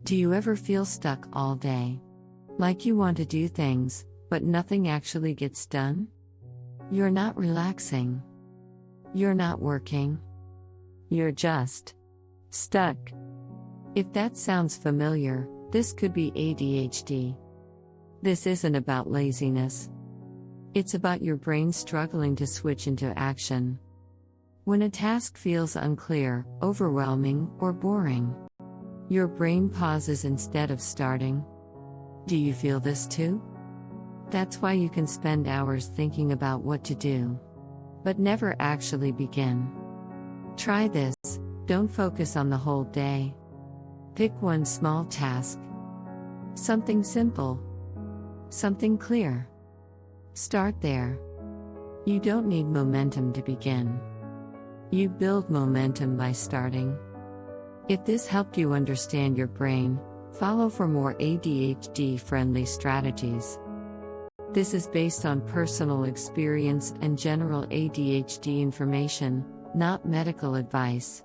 Do you ever feel stuck all day? Like you want to do things, but nothing actually gets done? You're not relaxing. You're not working. You're just stuck. If that sounds familiar, this could be ADHD. This isn't about laziness. It's about your brain struggling to switch into action. When a task feels unclear, overwhelming, or boring, your brain pauses instead of starting. Do you feel this too? That's why you can spend hours thinking about what to do, but never actually begin. Try this. Don't focus on the whole day. Pick one small task. Something simple. Something clear. Start there. You don't need momentum to begin. You build momentum by starting. If this helped you understand your brain, follow for more ADHD-friendly strategies. This is based on personal experience and general ADHD information, not medical advice.